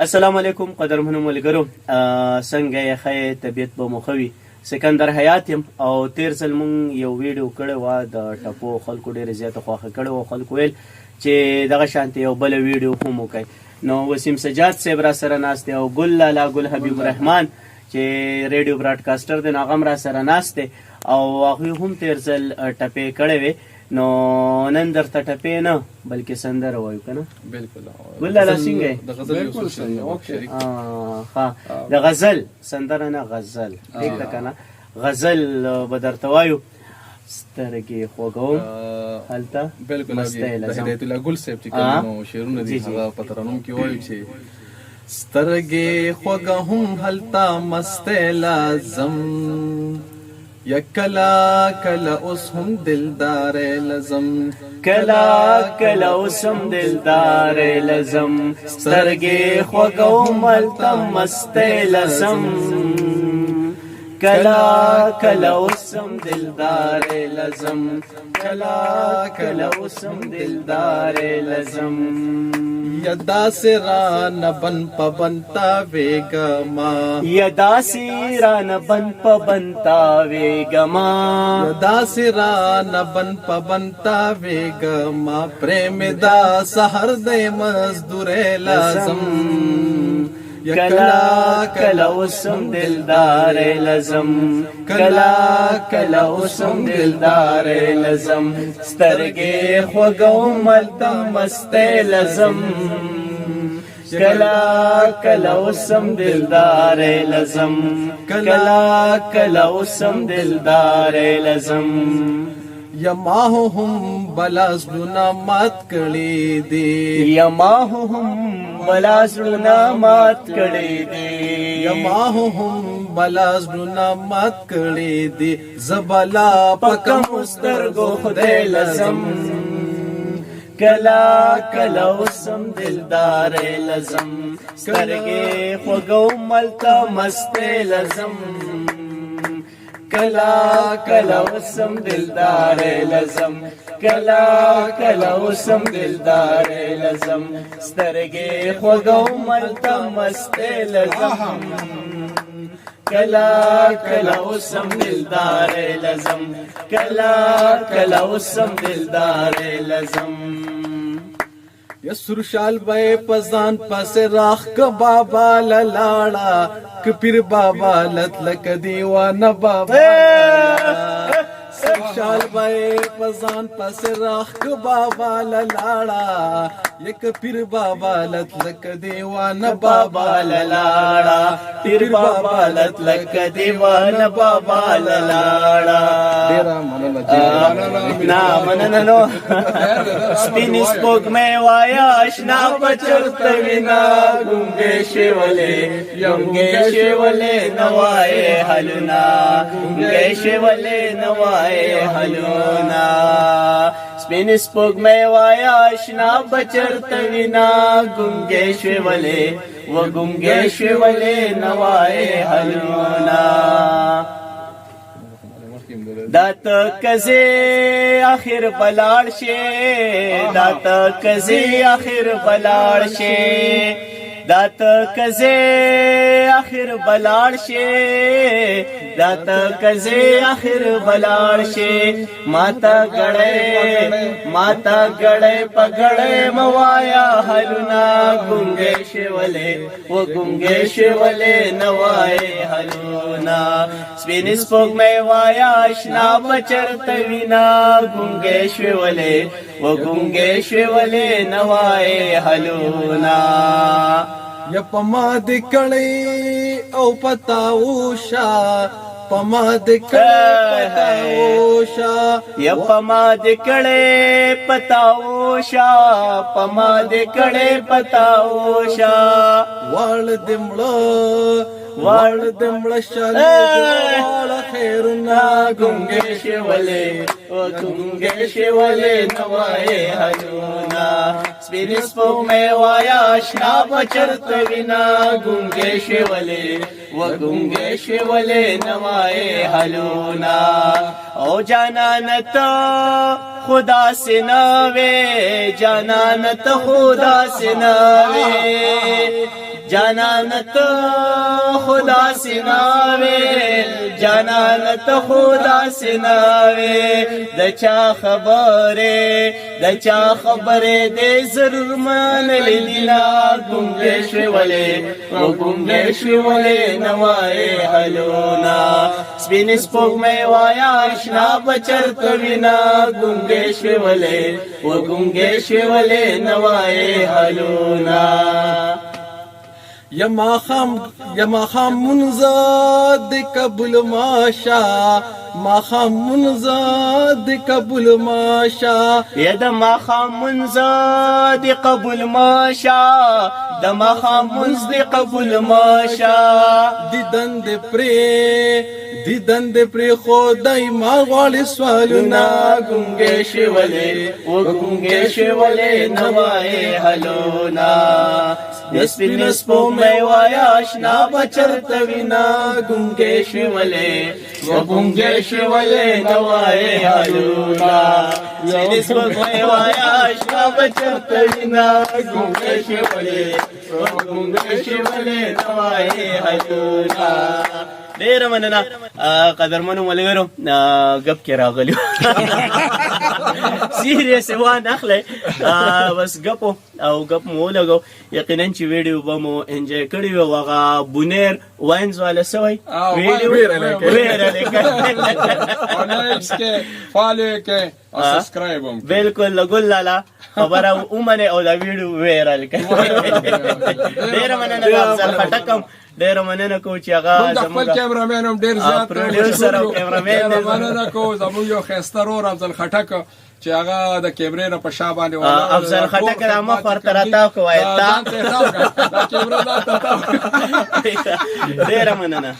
السلام علیکم قدرمنو ملګرو، څنګه یې ښه طبیعت به مو ښه وي. سکندر حیات یم او تیر ځل مونږ یو ویډیو کړی وه د ټپو. خلکو ډېره زیاته خوښه کړې وه. خلکو ویل چې دغه شانتې یو بله ویډیو هم وکړئ. نو وسیم سجاد صاحب را سره ناست دی او ګل لالا ګل حبیب الرحمن چې ریډیو براډکاسټر دی نو هغه هم را سره ناست دی او هغوی هم تیر ځل ټپې کړې وې. نو نن درته ټپې نه بلکې سندره وایو که نه؟ بالکل. ګل لالا څنګه یې؟ د غزل سندره نه، غزل ټیک ده که نه؟ غزل به درته وایو. سترګې خوږوم هلته مستی لزم. د هدایت الله ګل صاحب چې کوم شعرونه دي هغه په ترنم کې وایي چې سترګې خوږوم هلته مستی لزم، یا کلا کلا اوس هم دلدار لزم، کلا کلا اوس هم دلدار لزم، سترګې خوږوم هلته مستی لزم، کلا کلا اوس هم دلدار لزم، کلا کلا اوس هم دلدار لزم. یا داسې رانه بن په بن تاویږما، یا داسې رانه بن په بن تاویږما، یا داسې رانه بن په بن تاویږما، پریم دا سحر دی مزدورې لازم، کلا کلا اوسم دلدار لزم، کلا کلا اوسم دلدار لزم، سترګې خوږوم هلته مستی لزم، کلا کلا اوسم دلدار لزم، کلا کلا اوسم دلدار لزم. یا ماهو هم بلازلونا مات کړي دي، یا ماهو هم بلازلونا مات کړي دي، یا ماهو هم بلازلونا مات کړي دي، زبلا پکم سترګو خدای لزم، کلا کلا اوسم دلدار لزم، سترګې خوږوم هلته مستی لزم، کلا کلا اوسم دلدار لزم، کلا کلا اوسم دلدار لزم، سترګې خوږوم هلته مستی لزم، کلا کلا اوسم دلدار لزم، کلا کلا اوسم دلدار لزم. یا سرشال بای پزان پس راخ ک بابا لاړه، ک پیر بابا لت لک دیوانه بابا، سرشال بای پزان پس راخ ک بابا لاړه، یک پیر بابا لت لک دیوانه بابا لاړه، پیر بابا لت لک دیوانه بابا لاړه. نا مننه نو سپین سپوږمۍ وایا اشنا بچرته وینا، ګونګې شولې یونګې شولې نوای حلنا، ګونګې شولې نوای حلنا، سپین سپوږمۍ وایا اشنا بچرته وینا، ګونګې شولې و ګونګې شولې نوای حلنا. دا ته کزې اخر بلاړ شي، دا ته کزې اخر بلاړ شي، دا ته کزې اخر بلاړ شي، دا ته کزې اخر بلاړ شي، ماتا غړې ماتا غړې پګړې موایا حلنا، ګونګې شولې و ګونګې شولې نوای حلنا، سپین سپوږمۍ وایا اشنا بچرته وینا، ګونګې شولې و ګونګې شولې نوای حلنا. یا پما د کړي او پتاو شا، پما د کړي پتاو شا، یا پما د کړي پتاو شا، پما د کړي پتاو شا، وړ دمړه وړ دمړه شاله وړ خیرنا، ګونګې شولې و ګونګې شولې نوای حلنا، سپین سپوږمۍ وایا اشنا بچرته وینا، ګونګې شولې و ګونګې شولې نوای حلنا. او جانان ته خدا سے نوے، جانان ته خدا سے نوے، جانان ته خدا سناوي جانان ته خدا سناوي د چا خبره دې ضرور مان لیدنا ګونګې شوي ولې نوای حلونا سپین سپوږمۍ وایا آشنا بچرته وینا ګونګې شوي ولې نوای حلونا یا ماخام منزاد قبول ماشا ماخام منزاد قبول ماشا یا د ماخام منزاد قبول ماشا د ماخام منزد قبول ماشا دیدن دې پرې خدای ما غواړي سوالونه ګونګې شوي ولې نوای حلونا د سپین سپوږمۍ وایا آشنا بچرته وینا ګونګې شوي ولې نوای حلونا سپین سپوږمۍ وایا آشنا بچرته وینا ګونګې شوي ولې نوای حلونا ډیره مننه قدرمنو ملګرو ګپ کې راغلیو سیریس وان اخلي بس ګپ مو لګو یقینا چې ویډیو به مو انجوای کړی وي هغه بونیر واینز والا سوی ویډیو فالو کې او سبسکرایب هم بالکل لګول لالا خبره اومنه او دا ویډیو ویرال کړه ډیره مننه افضل خټکم ډیره مننه کو چې هغه زموږ کیمرامین هم ډیر زیات پروډوسر او کیمرامین مننه کو زموږ یو خسته رور افضل خټک چې هغه د کیمرې نه په شا باندې افضل خټک را مخ ورته راته کوي تا دا کیمرې دا ته ډیره مننه